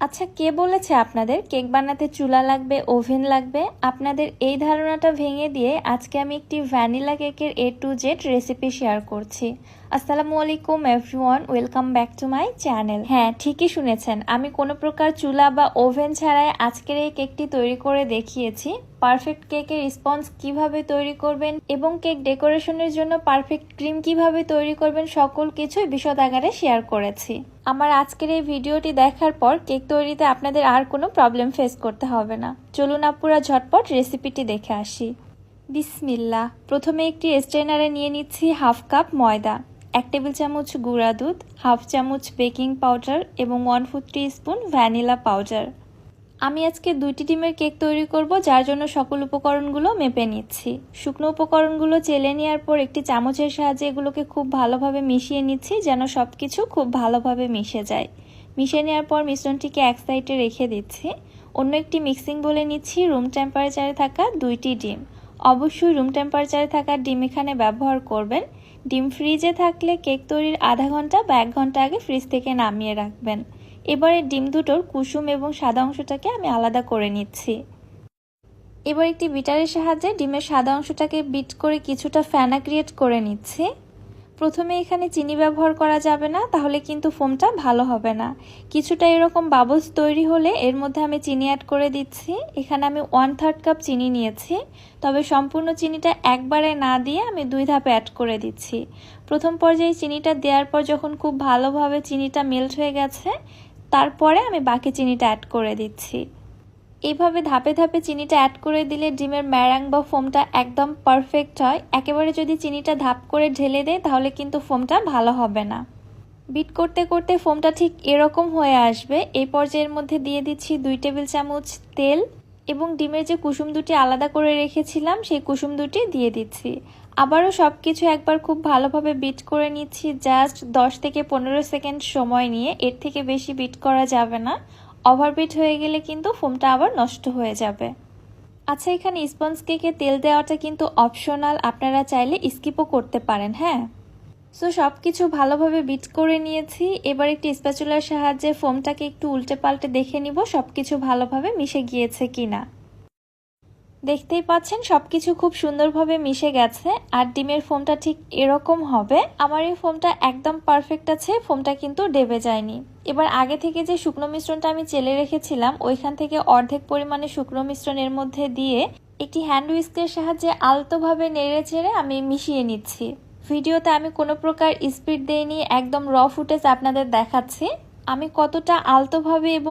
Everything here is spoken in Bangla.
আচ্ছা, কে বলেছে আপনাদের কেক বানাতে চুলা লাগবে, ওভেন লাগবে? আপনাদের এই ধারণাটা ভেঙে দিয়ে আজকে আমি একটি ভ্যানিলা কেকের A to Z recipe share করছি। আসসালামু আলাইকুম everyone, welcome back to my channel. হ্যাঁ, ঠিকই শুনেছেন, আমি কোনো প্রকার চুলা বা ওভেন ছাড়াই আজকের এই কেকটি তৈরি করে দেখিয়েছি। পারফেক্ট কেকের স্পঞ্জ কিভাবে তৈরি করবেন এবং কেক ডেকোরেশনের জন্য পারফেক্ট ক্রিম কিভাবে তৈরি করবেন, সকল কিছুই বিশদ আকারে শেয়ার করেছি। আমার আজকের এই ভিডিওটি দেখার পর কেক তৈরিতে আপনাদের আর কোনো প্রবলেম ফেস করতে হবে না। চলুন আপুরা ঝটপট রেসিপিটি দেখে আসি। বিসমিল্লাহ। প্রথমে একটি স্ট্রেনারে নিয়ে নিচ্ছি হাফ কাপ ময়দা, 1 টেবিল চামচ গুঁড়া দুধ, হাফ চামচ বেকিং পাউডার এবং 1/4 টিস্পুন ভ্যানিলা পাউডার। আমি আজকে 2টি ডিমের কেক তৈরি করব, যার জন্য সকল উপকরণগুলো মেপে নিচ্ছি। শুকনো উপকরণগুলো চেলে নেওয়ার পর একটি চামচের সাহায্যে এগুলোকে খুব ভালোভাবে মিশিয়ে নিচ্ছি, যেন সব কিছু খুব ভালোভাবে মিশে যায়। মিশিয়ে নেওয়ার পর মিশ্রণটিকে এক সাইডে রেখে দিচ্ছি। অন্য একটি মিক্সিং বলে নিচ্ছি রুম টেম্পারেচারে থাকা 2টি ডিম। অবশ্যই রুম টেম্পারেচারে থাকা ডিম এখানে ব্যবহার করবেন। ডিম ফ্রিজে থাকলে কেক তৈরির আধা ঘন্টা বা 1 ঘন্টা আগে ফ্রিজ থেকে নামিয়ে রাখবেন। এবারে ডিম দুটোর কুসুম এবং সাদা অংশটাকে আমি আলাদা করে নিচ্ছি। এবার একটি বিটারের সাহায্যে ডিমের সাদা অংশটাকে বিট করে কিছুটা ফেনা ক্রিয়েট করে নিচ্ছি। প্রথমে এখানে চিনি ব্যবহার করা যাবে না, তাহলে কিন্তু ফোমটা ভালো হবে না। কিছুটা এরকম বাবলস তৈরি হলে এর মধ্যে আমি চিনি অ্যাড করে দিচ্ছি। এখানে আমি 1/3 কাপ চিনি নিয়েছি, তবে সম্পূর্ণ চিনিটা একবারে না দিয়ে আমি 2 ধাপে অ্যাড করে দিচ্ছি। প্রথম পর্যায়ে চিনিটা দেওয়ার পর যখন খুব ভালোভাবে চিনিটা মেল্ট হয়ে গেছে, তারপরে আমি বাকি চিনিটা অ্যাড করে দিচ্ছি। এইভাবে ধাপে ধাপে চিনিটা অ্যাড করে দিলে ডিমের ম্যারাং বা ফোমটা একদম পারফেক্ট হয়। একেবারে যদি চিনিটা ধাপ করে ঢেলে দেয় তাহলে কিন্তু ফোমটা ভালো হবে না। বিট করতে করতে ফোমটা ঠিক এরকম হয়ে আসবে। এই পর্যায়ের মধ্যে দিয়ে দিচ্ছি 2 টেবিল চামচ তেল এবং ডিমের যে কুসুম দুটি আলাদা করে রেখেছিলাম সেই কুসুম দুটি দিয়ে দিচ্ছি। আবারও সব কিছু একবার খুব ভালোভাবে বিট করে নিচ্ছি, জাস্ট 10 থেকে 15 সেকেন্ড সময় নিয়ে। এর থেকে বেশি বিট করা যাবে না, ওভারবিট হয়ে গেলে কিন্তু ফোমটা আবার নষ্ট হয়ে যাবে। আচ্ছা, এখানে স্পঞ্জ কেকে তেল দেওয়াটা কিন্তু অপশনাল, আপনারা চাইলে স্কিপও করতে পারেন। হ্যাঁ, সো সব কিছু ভালোভাবে বিট করে নিয়েছি। এবার একটি স্প্যাচুলার সাহায্যে ফোমটাকে একটু উল্টে পাল্টে দেখে নিব সব কিছু ভালোভাবে মিশে গিয়েছে কিনা। দেখতেই পাচ্ছেন সবকিছু খুব সুন্দরভাবে মিশে গেছে আর ডিমের ফোমটা ঠিক এরকম হবে। আমার এই ফোমটা একদম পারফেক্ট আছে, ফোমটা কিন্তু ডেবে যায়নি। এবার আগে থেকে যে শুকনো মিশ্রণটা আমি চেলে রেখেছিলাম ওইখান থেকে অর্ধেক পরিমাণে শুকনো মিশ্রণের মধ্যে দিয়ে একটি হ্যান্ড হুইস্কের সাহায্যে আলতোভাবে নেড়ে চেড়ে আমি মিশিয়ে নিচ্ছি। ভিডিওতে আমি কোনো প্রকার স্পিড দেইনি, একদম র ফুটেজ আপনাদের দেখাচ্ছি। আমি কতটা আলতোভাবে এবং